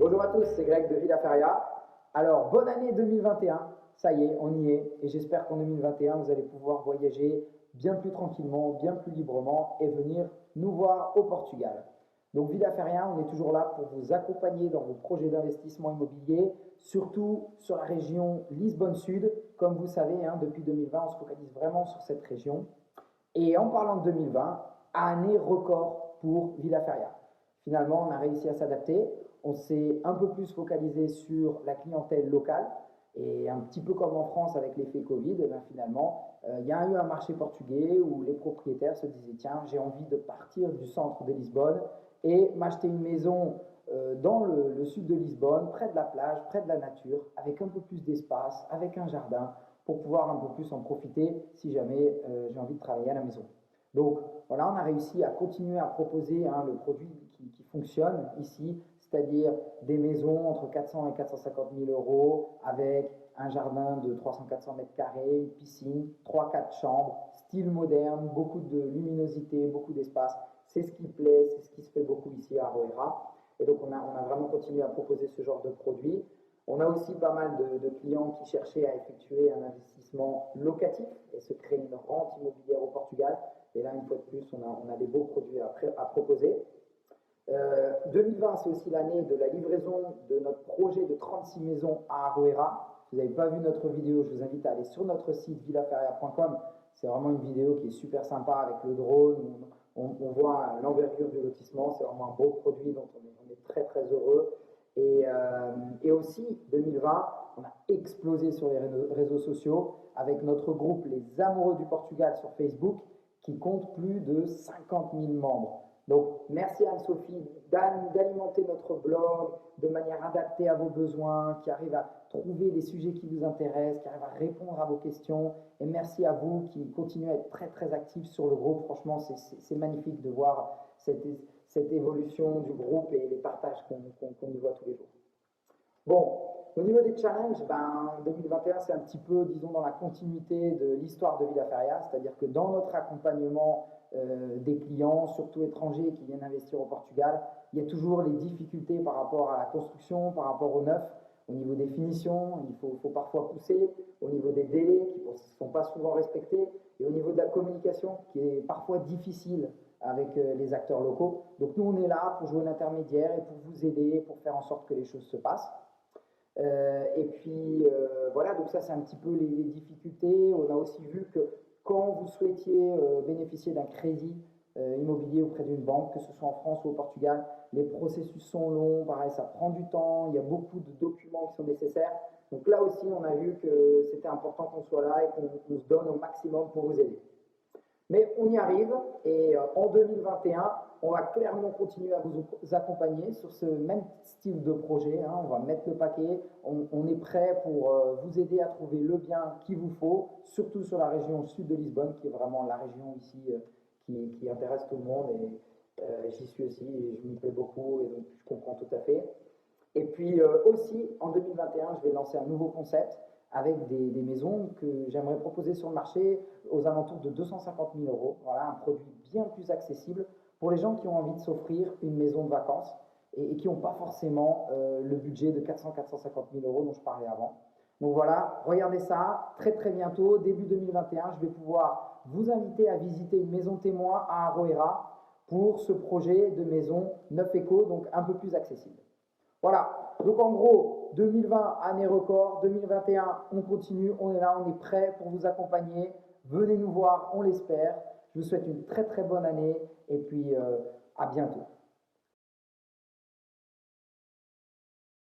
Bonjour à tous, c'est Greg de Villa Feria. Alors, bonne année 2021, ça y est, on y est. Et j'espère qu'en 2021, vous allez pouvoir voyager bien plus tranquillement, bien plus librement et venir nous voir au Portugal. Donc, Villa Feria, on est toujours là pour vous accompagner dans vos projets d'investissement immobilier, surtout sur la région Lisbonne Sud. Comme vous savez, depuis 2020, on se focalise vraiment sur cette région. Et en parlant de 2020, année record pour Villa Feria. Finalement, on a réussi à s'adapter. On s'est un peu plus focalisé sur la clientèle locale. Et un petit peu comme en France avec l'effet Covid, et bien finalement, il y a eu un marché portugais où les propriétaires se disaient tiens, j'ai envie de partir du centre de Lisbonne et m'acheter une maison dans le sud de Lisbonne, près de la plage, près de la nature, avec un peu plus d'espace, avec un jardin, pour pouvoir un peu plus en profiter si jamais j'ai envie de travailler à la maison. Donc voilà, on a réussi à continuer à proposer le produit qui fonctionne ici, c'est-à-dire des maisons entre 400 et 450 000 euros avec un jardin de 300-400 mètres carrés, une piscine, 3-4 chambres, style moderne, beaucoup de luminosité, beaucoup d'espace. C'est ce qui plaît, c'est ce qui se fait beaucoup ici à Roera. Et donc on a vraiment continué à proposer ce genre de produit. On a aussi pas mal de clients qui cherchaient à effectuer un investissement locatif et se créer une rente immobilière au Portugal. Et là, une fois de plus, on a des beaux produits à proposer. 2020, c'est aussi l'année de la livraison de notre projet de 36 maisons à Aroera. Si vous n'avez pas vu notre vidéo, je vous invite à aller sur notre site villaferria.com. C'est vraiment une vidéo qui est super sympa avec le drone. On voit l'envergure du lotissement. C'est vraiment un beau produit dont on est très très heureux. Et aussi, 2020, on a explosé sur les réseaux sociaux avec notre groupe Les Amoureux du Portugal sur Facebook qui compte plus de 50 000 membres. Donc, merci Anne-Sophie d'alimenter notre blog de manière adaptée à vos besoins, qui arrive à trouver les sujets qui vous intéressent, qui arrive à répondre à vos questions. Et merci à vous qui continuez à être très très actifs sur le groupe. Franchement, c'est magnifique de voir cette évolution du groupe et les partages qu'on y voit tous les jours. Bon, au niveau des challenges, 2021, c'est un petit peu, disons, dans la continuité de l'histoire de Villa Feria, c'est-à-dire que dans notre accompagnement des clients, surtout étrangers qui viennent investir au Portugal, il y a toujours les difficultés par rapport à la construction, par rapport au neuf, au niveau des finitions, il faut parfois pousser, au niveau des délais qui ne sont pas souvent respectés, et au niveau de la communication qui est parfois difficile avec les acteurs locaux. Donc nous, on est là pour jouer l'intermédiaire et pour vous aider, pour faire en sorte que les choses se passent. Et puis voilà, donc ça c'est un petit peu les difficultés. On a aussi vu que quand vous souhaitiez bénéficier d'un crédit immobilier auprès d'une banque, que ce soit en France ou au Portugal, les processus sont longs, pareil, ça prend du temps, il y a beaucoup de documents qui sont nécessaires. Donc là aussi, on a vu que c'était important qu'on soit là et qu'on se donne au maximum pour vous aider. Mais on y arrive et en 2021, on va clairement continuer à vous accompagner sur ce même style de projet. On va mettre le paquet, on est prêt pour vous aider à trouver le bien qu'il vous faut, surtout sur la région sud de Lisbonne, qui est vraiment la région ici qui intéresse tout le monde. Et j'y suis aussi et je m'y plais beaucoup et donc je comprends tout à fait. Et puis aussi, en 2021, je vais lancer un nouveau concept avec des maisons que j'aimerais proposer sur le marché aux alentours de 250 000 euros. Voilà, un produit bien plus accessible pour les gens qui ont envie de s'offrir une maison de vacances et qui n'ont pas forcément le budget de 400-450 000 euros dont je parlais avant. Donc voilà, regardez ça, très très bientôt, début 2021, je vais pouvoir vous inviter à visiter une maison témoin à Aroera pour ce projet de maison neuf éco, donc un peu plus accessible. Voilà, donc en gros, 2020, année record, 2021, on continue, on est là, on est prêt pour vous accompagner. Venez nous voir, on l'espère. Je vous souhaite une très très bonne année et puis à bientôt.